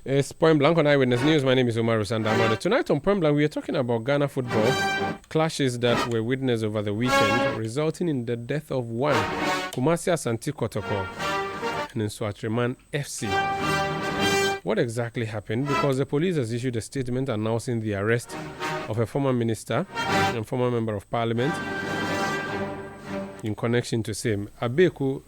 It's Point Blank on Eyewitness News. My name is Omar Sandamado. Tonight on Point Blank, we are talking about Ghana football clashes that were witnessed over the weekend, resulting in the death of one, Kumasi Asante Kotoko-Nsoatreman FC. What exactly happened? Because the police has issued a statement announcing the arrest of a former minister and former member of parliament in connection to same. Bernard Abeku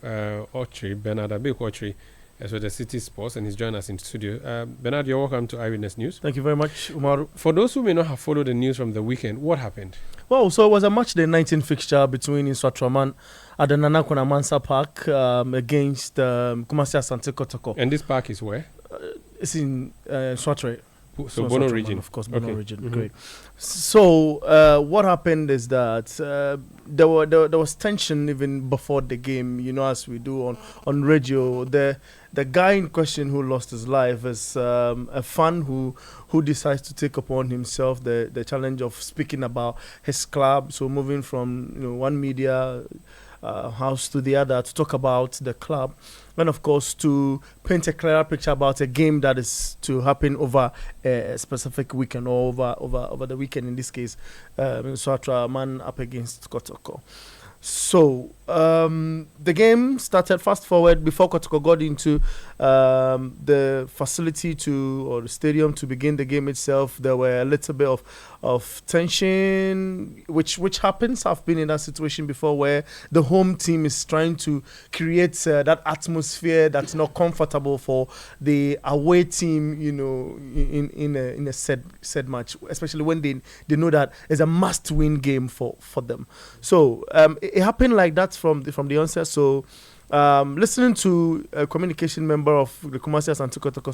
Ochri, as with the City Sports, and he's joined us in studio. Bernard, you're welcome to Eyewitness News. Thank you very much, Umaru. For those who may not have followed the news from the weekend, what happened? Well, so it was a match day 19 fixture between Nsoatreman at the Nana Kwame Amansa Park against Kumasi Asante Kotoko. And this park is where? It's in Nsoatre. So Bono region. Of course, Bono region. Mm-hmm. Great. So what happened is that there was tension even before the game, as we do on radio. The guy in question who lost his life is a fan who decides to take upon himself the challenge of speaking about his club. So moving from one media house to the other to talk about the club, and of course to paint a clearer picture about a game that is to happen over a specific weekend or over the weekend. In this case, Nsoatreman up against Kotoko. So the game started. Fast forward, before Kotoko got into the facility or the stadium to begin the game itself, there were a little bit of tension, which happens. I've been in that situation before, where the home team is trying to create that atmosphere that's not comfortable for the away team, in a said match, especially when they know that it's a must-win game for them. So it happened like that from the onset. So listening to a communication member of the Kumasi Asante Kotoko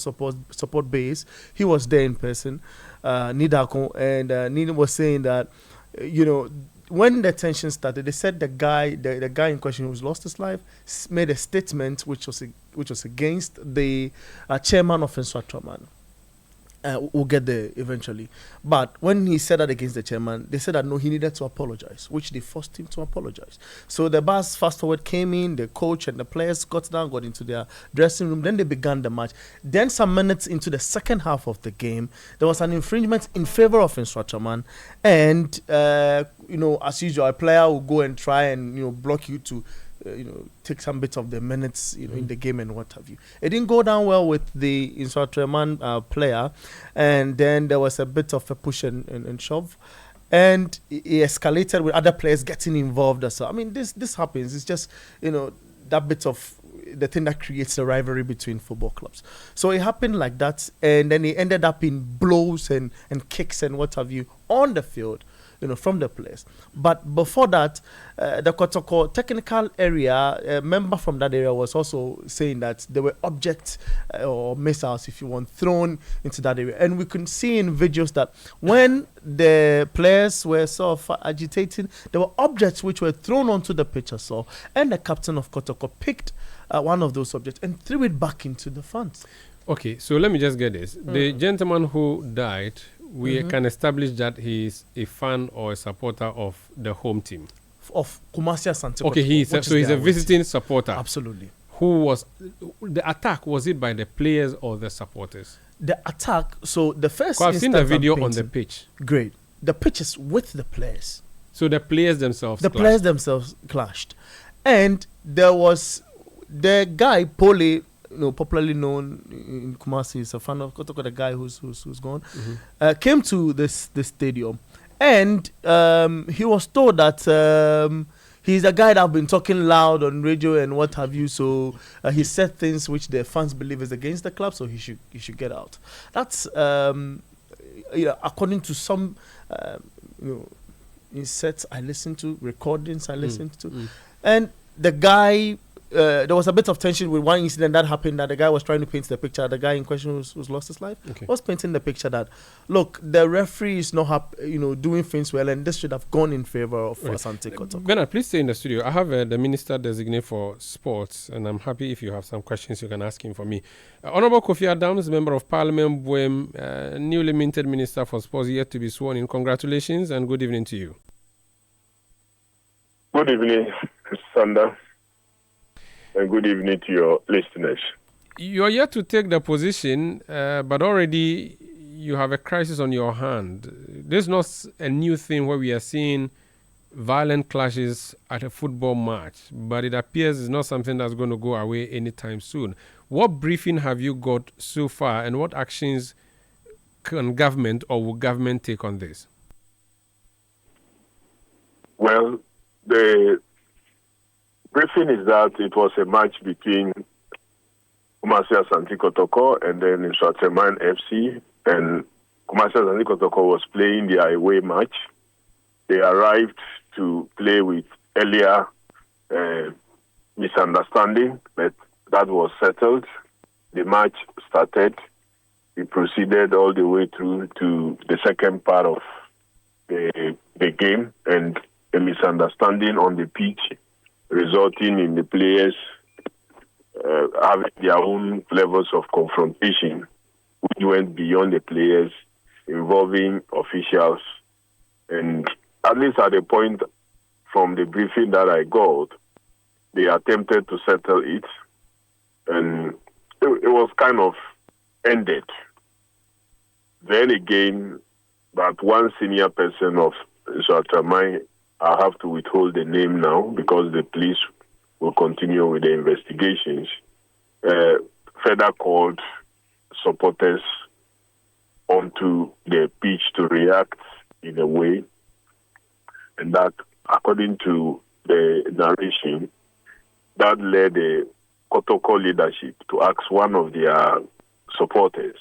support base, he was there in person, Nidako, and Nina was saying that when the tension started, they said the guy in question who's lost his life made a statement which was against the chairman of Nsoatreman. We'll get there eventually. But when he said that against the chairman, they said that no, he needed to apologize, which they forced him to apologize. So the bus fast forward came in, the coach and the players got into their dressing room. Then they began the match. Then some minutes into the second half of the game, there was an infringement in favor of Nsoatreman. And, as usual, a player will go and try and, block you to take some bits of the minutes, in the game and what have you. It didn't go down well with the Nsoatreman player, and then there was a bit of a push and shove, and it escalated with other players getting involved as well. I mean, this happens. It's just that bit of the thing that creates a rivalry between football clubs. So it happened like that, and then it ended up in blows and kicks and what have you on the field, from the players. But before that, the Kotoko technical area, a member from that area was also saying that there were objects or missiles, if you want, thrown into that area. And we could see in videos that when the players were sort of agitating, there were objects which were thrown onto the pitch as well. And the captain of Kotoko picked one of those objects and threw it back into the fans. Okay, so let me just get this. The gentleman who died, we can establish that he is a fan or a supporter of the home team. Of Kumasi Asante. Okay, he's a visiting supporter. Absolutely. Who was the attack? Was it by the players or the supporters? The attack. So the first. I've seen the video on the pitch. Great. The pitch is with the players. So the players themselves. Players themselves clashed, and there was the guy Pole, popularly known in Kumasi, is a fan of Kotoko, the guy who's gone, came to the stadium, and he was told that he's a guy that have been talking loud on radio and what have you. So he said things which the fans believe is against the club, so he should get out. That's according to some insets I listened to, recordings I listened to, and the guy. There was a bit of tension with one incident that happened, that the guy was trying to paint the picture. The guy in question who's lost his life was painting the picture that, look, the referee is not doing things well, and this should have gone in favor of Asante Kotoko. Bernard, please stay in the studio. I have the Minister Designate for Sports, and I'm happy if you have some questions you can ask him for me. Honorable Kofi Adams, Member of Parliament, Buem, newly minted Minister for Sports, yet to be sworn in. Congratulations and good evening to you. Good evening, Sander. And good evening to your listeners. You are yet to take the position, but already you have a crisis on your hand. This is not a new thing where we are seeing violent clashes at a football match, but it appears it's not something that's going to go away anytime soon. What briefing have you got so far, and what actions can government or will government take on this? Well, the briefing is that it was a match between Kumasi Asante Kotoko and then Nsoatreman FC, and Kumasi Asante Kotoko was playing their away match. They arrived to play with earlier misunderstanding, but that was settled. The match started. We proceeded all the way through to the second part of the game, and a misunderstanding on the pitch resulting in the players having their own levels of confrontation, which went beyond the players, involving officials. And at least at the point from the briefing that I got, they attempted to settle it, and it was kind of ended. Then again, that one senior person of Nsoatreman, I have to withhold the name now because the police will continue with the investigations, further called supporters onto the pitch to react in a way, and that, according to the narration, that led the Kotoko leadership to ask one of their supporters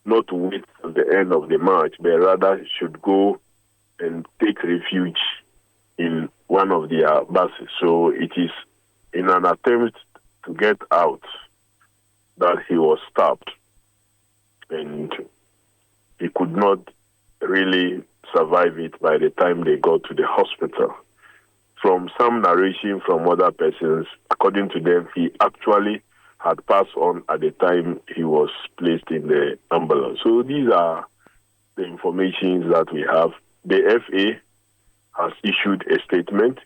not to wait till the end of the match, but rather should go and take refuge in one of their buses. So it is in an attempt to get out that he was stabbed, and he could not really survive it by the time they got to the hospital. From some narration from other persons, according to them, he actually had passed on at the time he was placed in the ambulance. So these are the information that we have. The FA has issued a statement,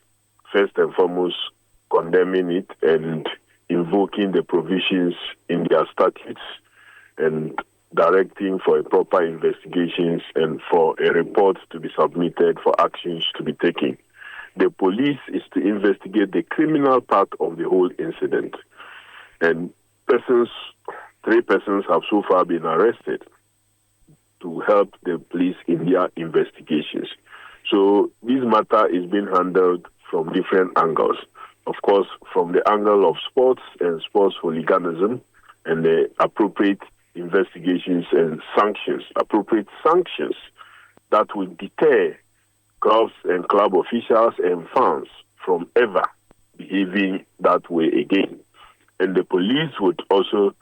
first and foremost condemning it and invoking the provisions in their statutes and directing for a proper investigations and for a report to be submitted for actions to be taken. The police is to investigate the criminal part of the whole incident. And 3 persons have so far been arrested to help the police in their investigations. So this matter is being handled from different angles. Of course, from the angle of sports and sports hooliganism and the appropriate investigations and sanctions, appropriate sanctions that will deter clubs and club officials and fans from ever behaving that way again. And the police would also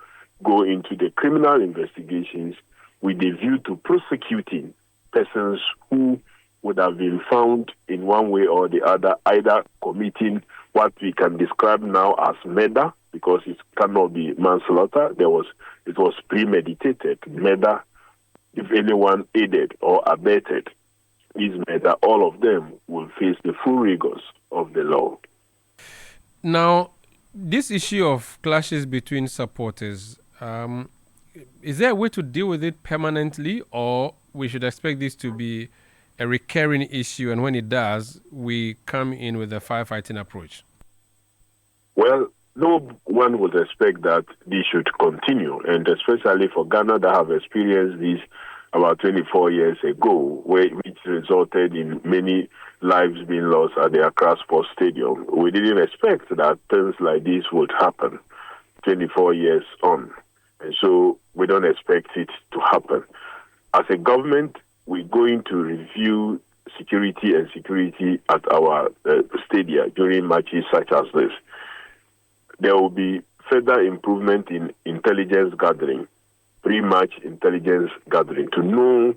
go into the criminal investigations with the view to prosecuting persons who would have been found in one way or the other, either committing what we can describe now as murder, because it cannot be manslaughter. It was premeditated murder. If anyone aided or abetted this murder, all of them will face the full rigors of the law. Now, this issue of clashes between supporters, is there a way to deal with it permanently, or we should expect this to be a recurring issue, and when it does, we come in with a firefighting approach? Well, no one would expect that this should continue, and especially for Ghana that have experienced this about 24 years ago, which resulted in many lives being lost at the Accra Sports Stadium. We didn't expect that things like this would happen 24 years on, and so we don't expect it to happen. As a government, we're going to review security at our stadia during matches such as this. There will be further improvement in intelligence gathering, pre-match intelligence gathering, to know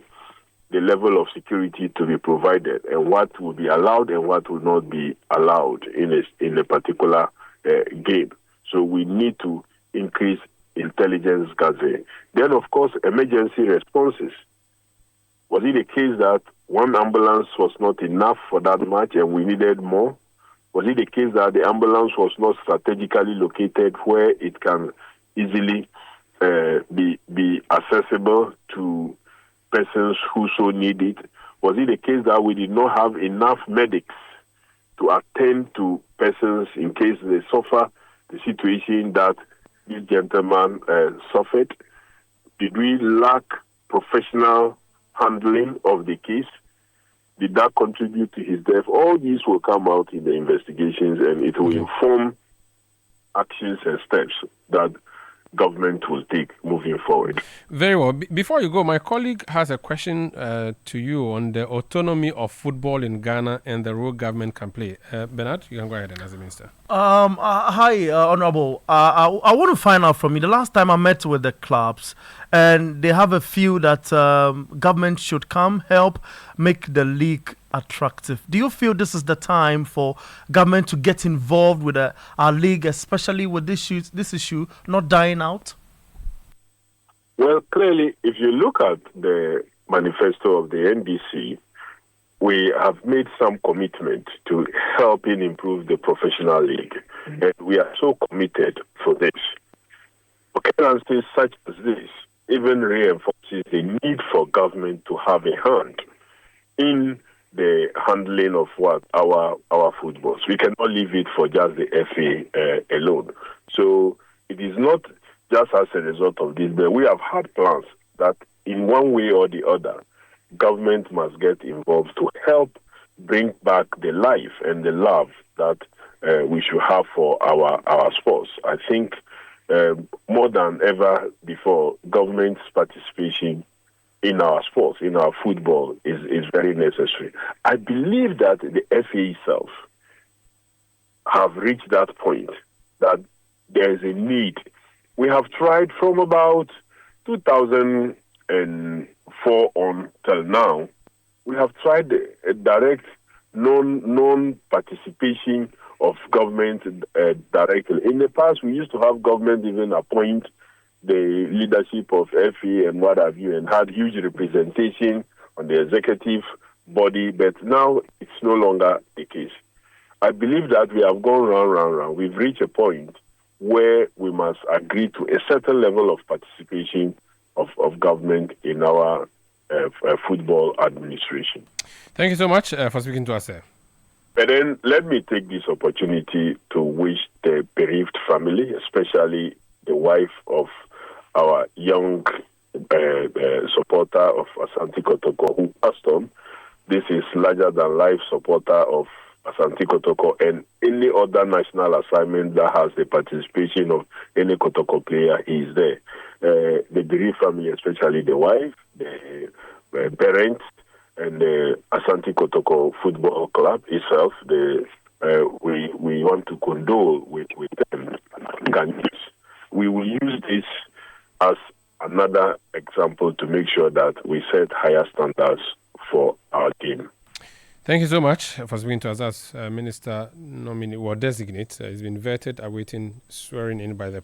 the level of security to be provided and what will be allowed and what will not be allowed in a particular game. So we need to increase intelligence gathering. Then, of course, emergency responses. Was it the case that one ambulance was not enough for that match and we needed more? Was it the case that the ambulance was not strategically located where it can easily be accessible to persons who so need it? Was it the case that we did not have enough medics to attend to persons in case they suffer the situation that this gentleman suffered? Did we lack professional handling of the case? Did that contribute to his death? All these will come out in the investigations, and it will inform actions and steps that government will take moving forward. Very well. Before you go, my colleague has a question to you on the autonomy of football in Ghana and the role government can play. Bernard, you can go ahead and ask the minister. Hi, Honorable. I want to find out from you. The last time I met with the clubs, and they have a few that government should come help make the league attractive. Do you feel this is the time for government to get involved with our league, especially with this issue not dying out? Well, clearly, if you look at the manifesto of the NDC, we have made some commitment to helping improve the professional league, and we are so committed for this. Occurrences such as this even reinforces the need for government to have a hand in the handling of our footballs. We cannot leave it for just the FA alone. So it is not just as a result of this, but we have had plans that in one way or the other, government must get involved to help bring back the life and the love that we should have for our sports. I think more than ever before, government's participation in our sports, in our football, is very necessary. I believe that the FA itself have reached that point that there is a need. We have tried from about 2004 on till now. We have tried a direct non-participation of government directly. In the past, we used to have government even appoint the leadership of FA and what have you, and had huge representation on the executive body, but now it's no longer the case. I believe that we have gone round. We've reached a point where we must agree to a certain level of participation of government in our football administration. Thank you so much for speaking to us, sir. But then let me take this opportunity to wish the bereaved family, especially the wife of our young supporter of Asante Kotoko who passed on. This is larger than life supporter of Asante Kotoko and any other national assignment that has the participation of any Kotoko player. He is there. The bereaved family, especially the wife, the parents, and the Asante Kotoko Football Club itself. We want to condole with them. We will use this as another example to make sure that we set higher standards for our team. Thank you so much for speaking to us as Minister nominee or designate. He's been vetted, awaiting swearing in by the